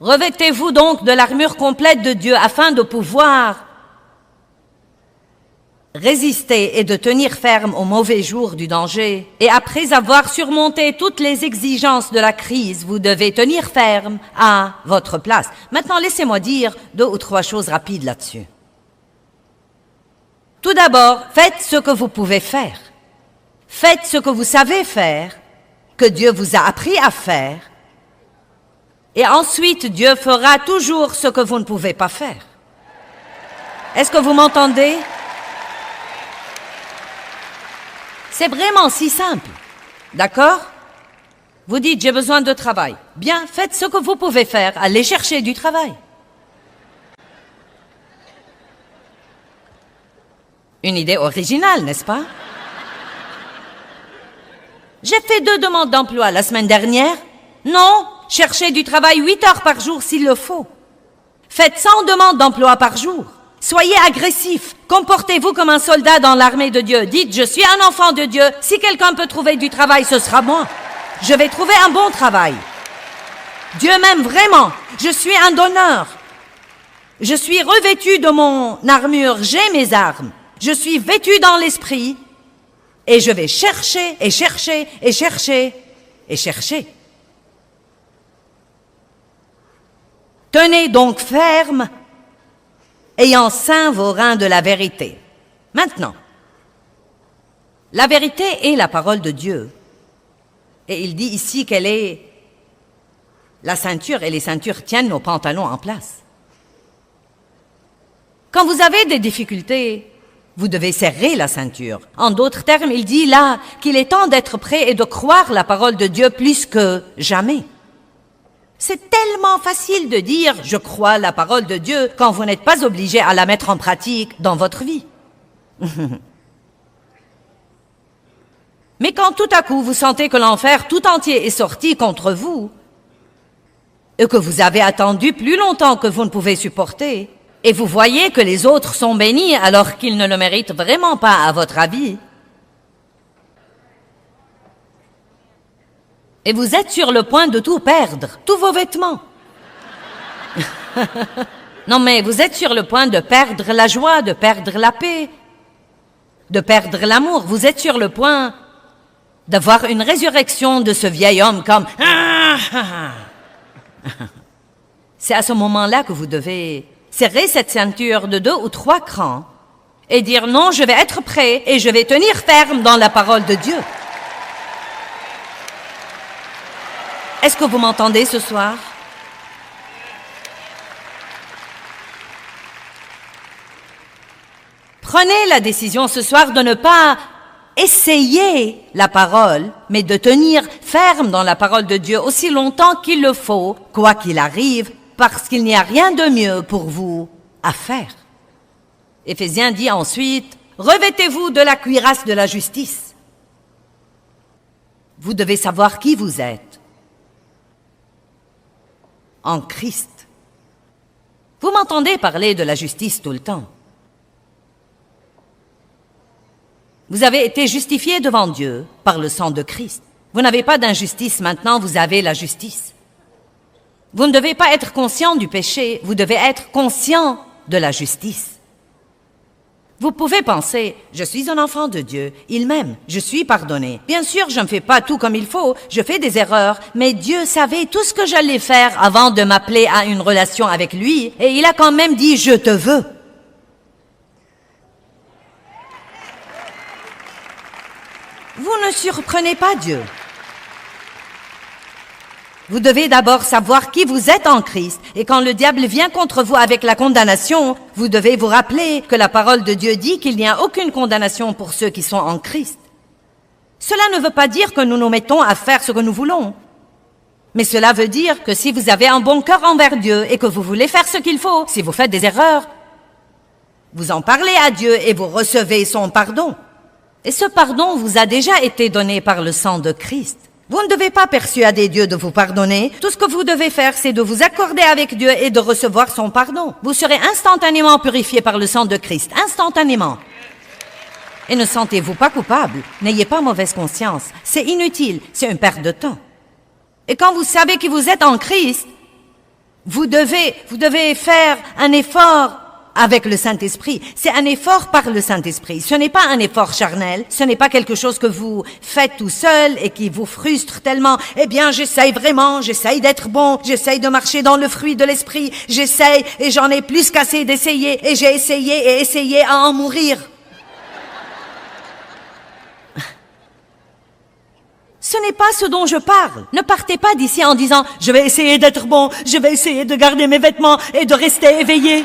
Revêtez-vous donc de l'armure complète de Dieu afin de pouvoir résister et de tenir ferme au mauvais jour du danger. Et après avoir surmonté toutes les exigences de la crise, vous devez tenir ferme à votre place. Maintenant, laissez-moi dire 2 ou 3 choses rapides là-dessus. Tout d'abord, faites ce que vous pouvez faire. Faites ce que vous savez faire, que Dieu vous a appris à faire. Et ensuite, Dieu fera toujours ce que vous ne pouvez pas faire. Est-ce que vous m'entendez? C'est vraiment si simple. D'accord? Vous dites, j'ai besoin de travail. Bien, faites ce que vous pouvez faire. Allez chercher du travail. Une idée originale, n'est-ce pas? J'ai fait 2 demandes d'emploi la semaine dernière. Non, cherchez du travail 8 heures par jour s'il le faut. Faites 100 demandes d'emploi par jour. Soyez agressif. Comportez-vous comme un soldat dans l'armée de Dieu. Dites, je suis un enfant de Dieu. Si quelqu'un peut trouver du travail, ce sera moi. Je vais trouver un bon travail. Dieu m'aime vraiment. Je suis un donneur. Je suis revêtu de mon armure. J'ai mes armes. Je suis vêtu dans l'esprit. Et je vais chercher et chercher et chercher et chercher. Tenez donc ferme, ayant ceint vos reins de la vérité. Maintenant, la vérité est la parole de Dieu. Et il dit ici qu'elle est la ceinture, et les ceintures tiennent nos pantalons en place. Quand vous avez des difficultés, vous devez serrer la ceinture. En d'autres termes, il dit là qu'il est temps d'être prêt et de croire la parole de Dieu plus que jamais. C'est tellement facile de dire « je crois la parole de Dieu » quand vous n'êtes pas obligé à la mettre en pratique dans votre vie. Mais quand tout à coup vous sentez que l'enfer tout entier est sorti contre vous et que vous avez attendu plus longtemps que vous ne pouvez supporter et vous voyez que les autres sont bénis alors qu'ils ne le méritent vraiment pas à votre avis, et vous êtes sur le point de tout perdre, tous vos vêtements. Non, mais vous êtes sur le point de perdre la joie, de perdre la paix, de perdre l'amour. Vous êtes sur le point d'avoir une résurrection de ce vieil homme comme... C'est à ce moment-là que vous devez serrer cette ceinture de 2 ou 3 crans et dire non, je vais être prêt et je vais tenir ferme dans la parole de Dieu. Est-ce que vous m'entendez ce soir? Prenez la décision ce soir de ne pas essayer la parole, mais de tenir ferme dans la parole de Dieu aussi longtemps qu'il le faut, quoi qu'il arrive, parce qu'il n'y a rien de mieux pour vous à faire. Éphésiens dit ensuite, revêtez-vous de la cuirasse de la justice. Vous devez savoir qui vous êtes. En Christ. Vous m'entendez parler de la justice tout le temps. Vous avez été justifiés devant Dieu par le sang de Christ. Vous n'avez pas d'injustice maintenant, vous avez la justice. Vous ne devez pas être conscient du péché, vous devez être conscient de la justice. Vous pouvez penser, je suis un enfant de Dieu, il m'aime, je suis pardonné. Bien sûr, je ne fais pas tout comme il faut, je fais des erreurs, mais Dieu savait tout ce que j'allais faire avant de m'appeler à une relation avec lui, et il a quand même dit « je te veux ». Vous ne surprenez pas Dieu. Vous devez d'abord savoir qui vous êtes en Christ, et quand le diable vient contre vous avec la condamnation, vous devez vous rappeler que la parole de Dieu dit qu'il n'y a aucune condamnation pour ceux qui sont en Christ. Cela ne veut pas dire que nous nous mettons à faire ce que nous voulons, mais cela veut dire que si vous avez un bon cœur envers Dieu et que vous voulez faire ce qu'il faut, si vous faites des erreurs, vous en parlez à Dieu et vous recevez son pardon. Et ce pardon vous a déjà été donné par le sang de Christ. Vous ne devez pas persuader Dieu de vous pardonner. Tout ce que vous devez faire, c'est de vous accorder avec Dieu et de recevoir son pardon. Vous serez instantanément purifié par le sang de Christ, instantanément. Et ne sentez-vous pas coupable. N'ayez pas mauvaise conscience. C'est inutile, c'est une perte de temps. Et quand vous savez que vous êtes en Christ, vous devez faire un effort avec le Saint-Esprit. C'est un effort par le Saint-Esprit. Ce n'est pas un effort charnel. Ce n'est pas quelque chose que vous faites tout seul et qui vous frustre tellement. Eh bien, j'essaye vraiment, j'essaye d'être bon, j'essaye de marcher dans le fruit de l'Esprit, j'essaye et j'en ai plus qu'assez d'essayer et j'ai essayé et essayé à en mourir. Ce n'est pas ce dont je parle. Ne partez pas d'ici en disant « Je vais essayer d'être bon, je vais essayer de garder mes vêtements et de rester éveillé. »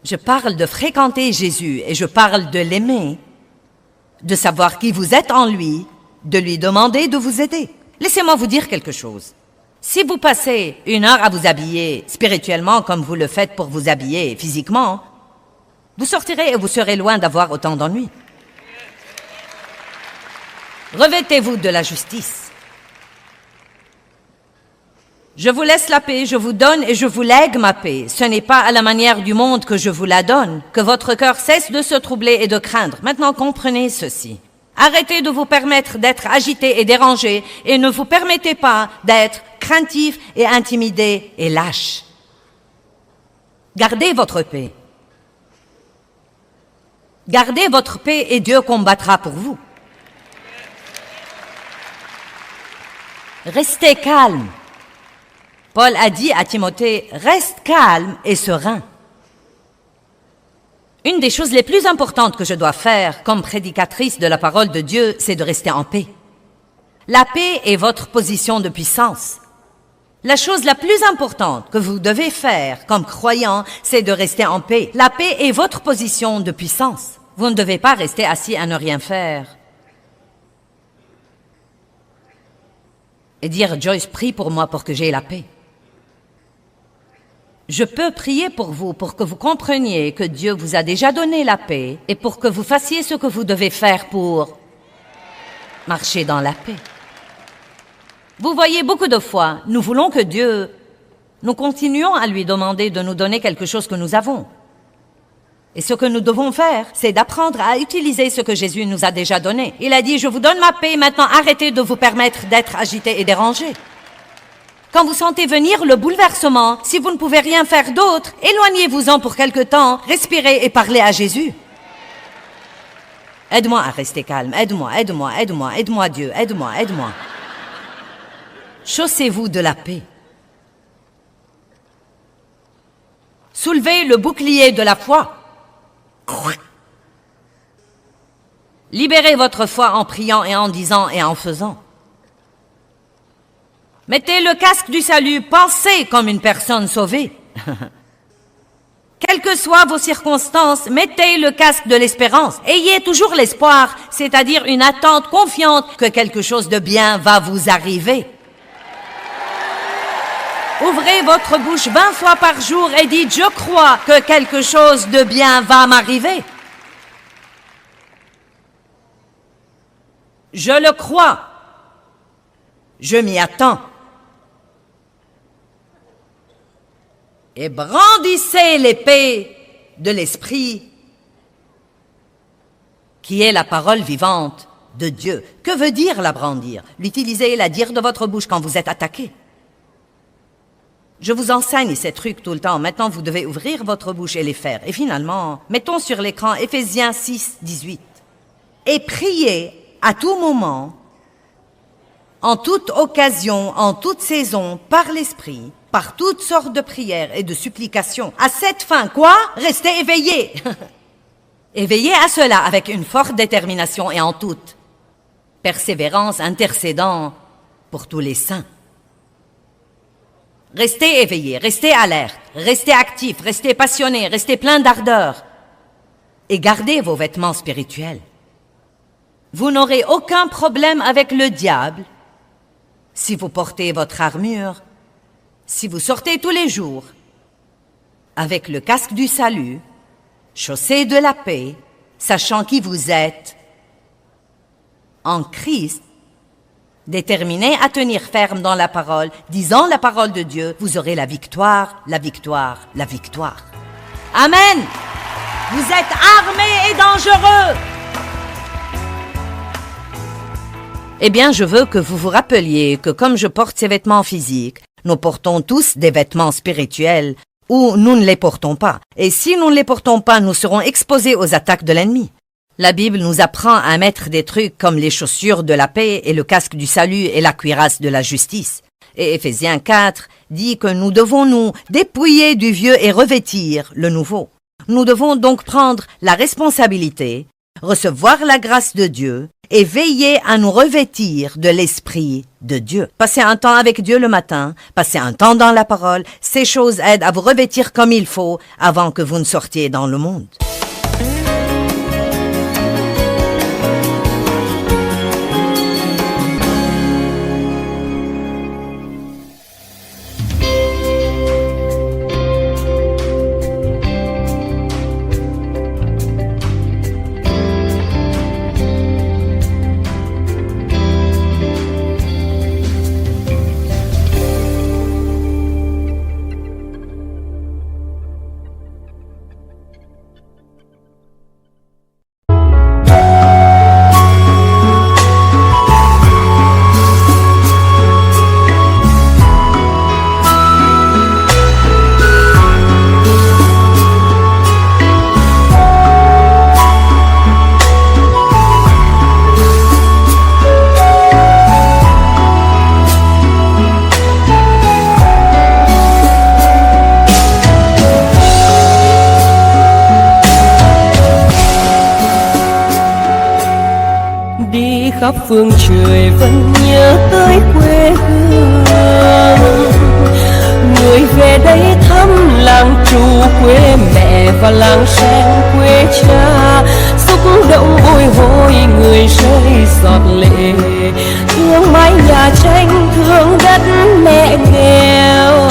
Je parle de fréquenter Jésus et je parle de l'aimer, de savoir qui vous êtes en lui, de lui demander de vous aider. Laissez-moi vous dire quelque chose. Si vous passez 1 heure à vous habiller spirituellement comme vous le faites pour vous habiller physiquement, vous sortirez et vous serez loin d'avoir autant d'ennuis. Revêtez-vous de la justice. Je vous laisse la paix, je vous donne et je vous lègue ma paix. Ce n'est pas à la manière du monde que je vous la donne, que votre cœur cesse de se troubler et de craindre. Maintenant, comprenez ceci. Arrêtez de vous permettre d'être agité et dérangé et ne vous permettez pas d'être craintif et intimidé et lâche. Gardez votre paix. Gardez votre paix et Dieu combattra pour vous. Restez calme. Paul a dit à Timothée, reste calme et serein. Une des choses les plus importantes que je dois faire comme prédicatrice de la parole de Dieu, c'est de rester en paix. La paix est votre position de puissance. La chose la plus importante que vous devez faire comme croyant, c'est de rester en paix. La paix est votre position de puissance. Vous ne devez pas rester assis à ne rien faire. Et dire, Joyce, prie pour moi pour que j'aie la paix. Je peux prier pour vous pour que vous compreniez que Dieu vous a déjà donné la paix et pour que vous fassiez ce que vous devez faire pour marcher dans la paix. Vous voyez, beaucoup de fois, nous voulons que Dieu, nous continuons à lui demander de nous donner quelque chose que nous avons. Et ce que nous devons faire, c'est d'apprendre à utiliser ce que Jésus nous a déjà donné. Il a dit, je vous donne ma paix, maintenant arrêtez de vous permettre d'être agité et dérangé. Quand vous sentez venir le bouleversement, si vous ne pouvez rien faire d'autre, éloignez-vous-en pour quelque temps, respirez et parlez à Jésus. Aide-moi à rester calme, aide-moi, aide-moi, aide-moi, aide-moi Dieu, aide-moi, aide-moi. Chaussez-vous de la paix. Soulevez le bouclier de la foi. Libérez votre foi en priant et en disant et en faisant. Mettez le casque du salut, pensez comme une personne sauvée. Quelles que soient vos circonstances, mettez le casque de l'espérance. Ayez toujours l'espoir, c'est-à-dire une attente confiante que quelque chose de bien va vous arriver. Ouvrez votre bouche 20 fois par jour et dites « Je crois que quelque chose de bien va m'arriver. » Je le crois. Je m'y attends. Et brandissez l'épée de l'Esprit, qui est la parole vivante de Dieu. Que veut dire la brandir? L'utiliser et la dire de votre bouche quand vous êtes attaqué. Je vous enseigne ces trucs tout le temps. Maintenant, vous devez ouvrir votre bouche et les faire. Et finalement, mettons sur l'écran Éphésiens 6, 18. Et priez à tout moment, en toute occasion, en toute saison, par l'Esprit, par toutes sortes de prières et de supplications. À cette fin, quoi? Restez éveillés. Éveillés à cela avec une forte détermination et en toute persévérance, intercédant pour tous les saints. Restez éveillés, restez alertes, restez actifs, restez passionnés, restez pleins d'ardeur et gardez vos vêtements spirituels. Vous n'aurez aucun problème avec le diable si vous portez votre armure, si vous sortez tous les jours avec le casque du salut, chaussés de la paix, sachant qui vous êtes en Christ, déterminés à tenir ferme dans la parole, disant la parole de Dieu, vous aurez la victoire, la victoire, la victoire. Amen! Vous êtes armés et dangereux! Eh bien, je veux que vous vous rappeliez que comme je porte ces vêtements physiques, nous portons tous des vêtements spirituels ou nous ne les portons pas. Et si nous ne les portons pas, nous serons exposés aux attaques de l'ennemi. La Bible nous apprend à mettre des trucs comme les chaussures de la paix et le casque du salut et la cuirasse de la justice. Et Éphésiens 4 dit que nous devons nous dépouiller du vieux et revêtir le nouveau. Nous devons donc prendre la responsabilité, recevoir la grâce de Dieu et veiller à nous revêtir de l'Esprit de Dieu. Passez un temps avec Dieu le matin, passez un temps dans la parole, ces choses aident à vous revêtir comme il faut avant que vous ne sortiez dans le monde. khắp phương trời vẫn nhớ tới quê hương. Người về đây thăm làng trù quê mẹ và làng sen quê cha, xúc động bồi hồi người rơi giọt lệ, thương mái nhà tranh thương đất mẹ nghèo.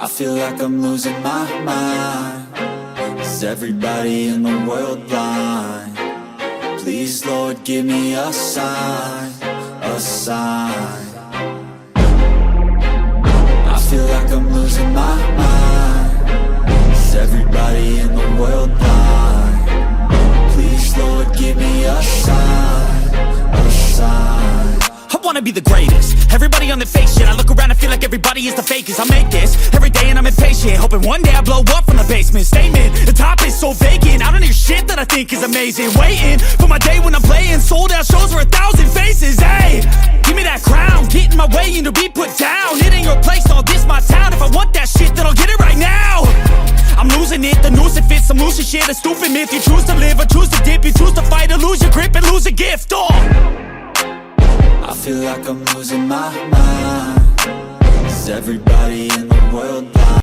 I feel like I'm losing my mind. Is everybody in the world blind? Please, Lord, give me a sign, a sign. I feel like I'm losing my mind. Is everybody in the world blind? Please, Lord, give me a sign, a sign. I wanna be the greatest. Everybody on the fake shit. I look around and feel like everybody is the fakest. I make this every day and I'm impatient, hoping one day I blow up from the basement. Statement, the top is so vacant. I don't hear shit that I think is amazing. Waiting for my day when I'm playing sold out shows for 1,000 faces. Hey, give me that crown, get in my way and to be put down. It ain't your place, all this my town. If I want that shit, then I'll get it right now. I'm losing it, the noose it fits. I'm losing shit, a stupid myth. You choose to live or choose to dip. You choose to fight or lose your grip and lose a gift. I feel like I'm losing my mind. Is everybody in the world blind?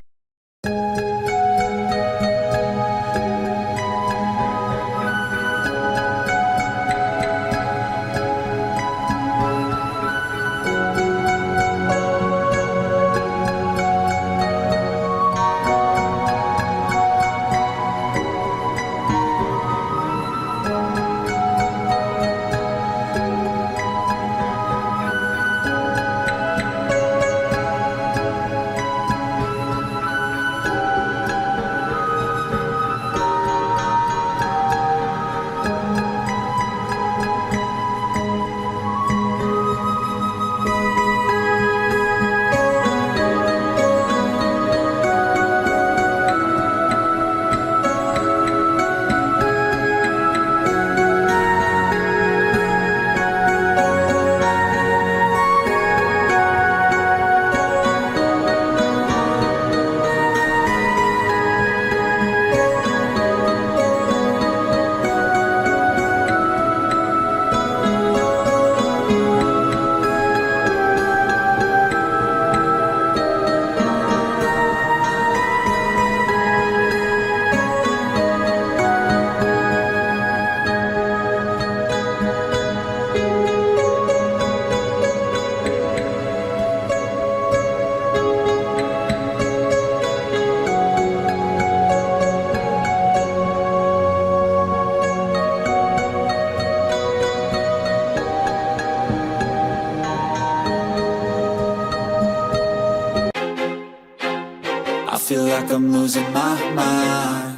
I feel like I'm losing my mind.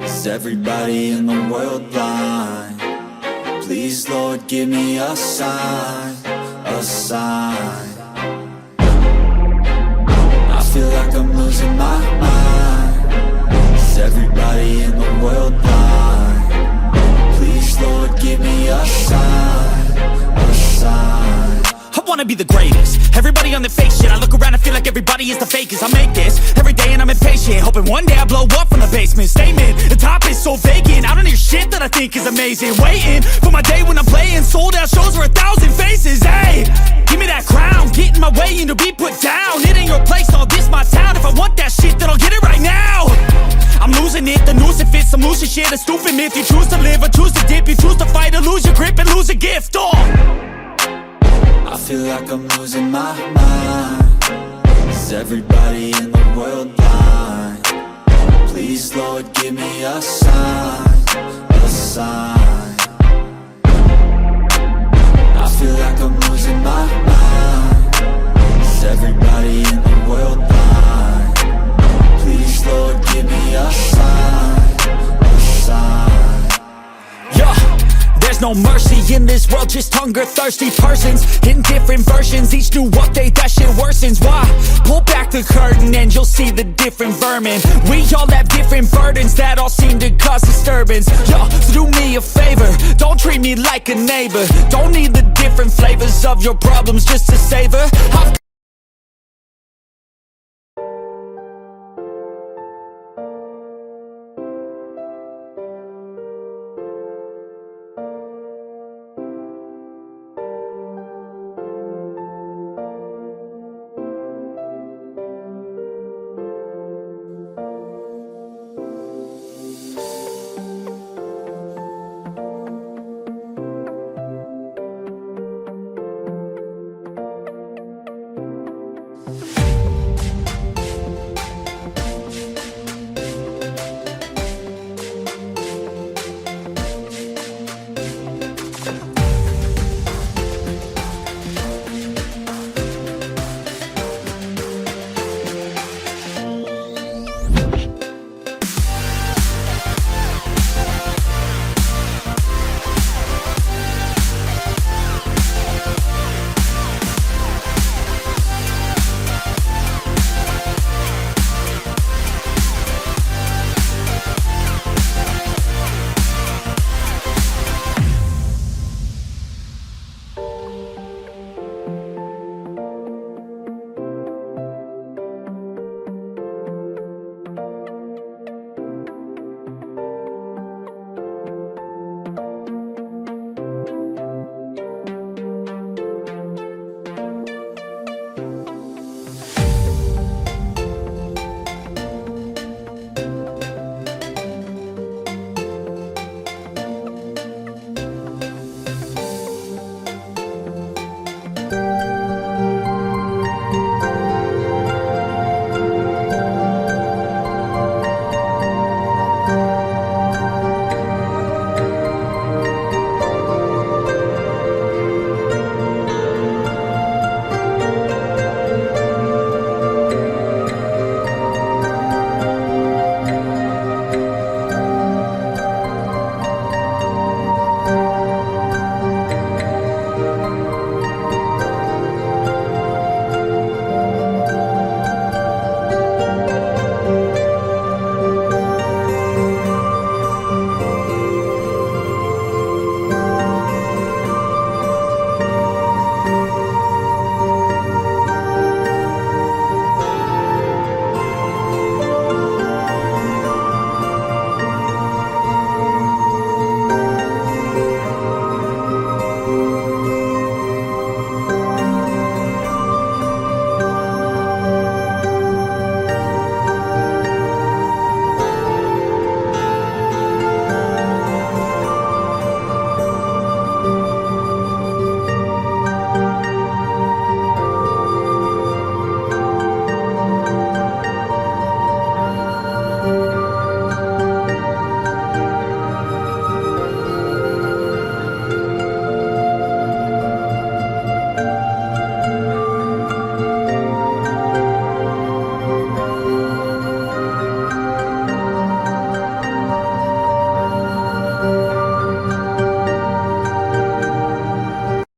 Is everybody in the world blind? Please, Lord, give me a sign, a sign. I feel like I'm losing my mind. Is everybody in the world blind? Please, Lord, give me a sign, a sign. I wanna be the greatest. Everybody on the fake shit. I look around and feel like everybody is the fakest. I make this every day and I'm impatient, hoping one day I blow up from the basement. Statement, the top is so vacant. I don't hear shit that I think is amazing. Waiting for my day when I'm playing sold out shows for 1,000 faces. Hey, give me that crown, get in my way and to be put down. It ain't your place, all this my town. If I want that shit, then I'll get it right now. I'm losing it, the noose it fits. I'm losing shit, a stupid myth. You choose to live or choose to dip. You choose to fight or lose your grip and lose a gift. I feel like I'm losing my mind. Is everybody in the world blind? Please, Lord, give me a sign, a sign. I feel like I'm losing my mind. Is everybody in the world blind? Please, Lord, give me a sign, a sign. Yeah. There's no mercy in this world, just hunger-thirsty persons in different versions. Each new update, that shit worsens. Why? Pull back the curtain and you'll see the different vermin. We all have different burdens that all seem to cause disturbance. Yo, so do me a favor, don't treat me like a neighbor. Don't need the different flavors of your problems just to savor.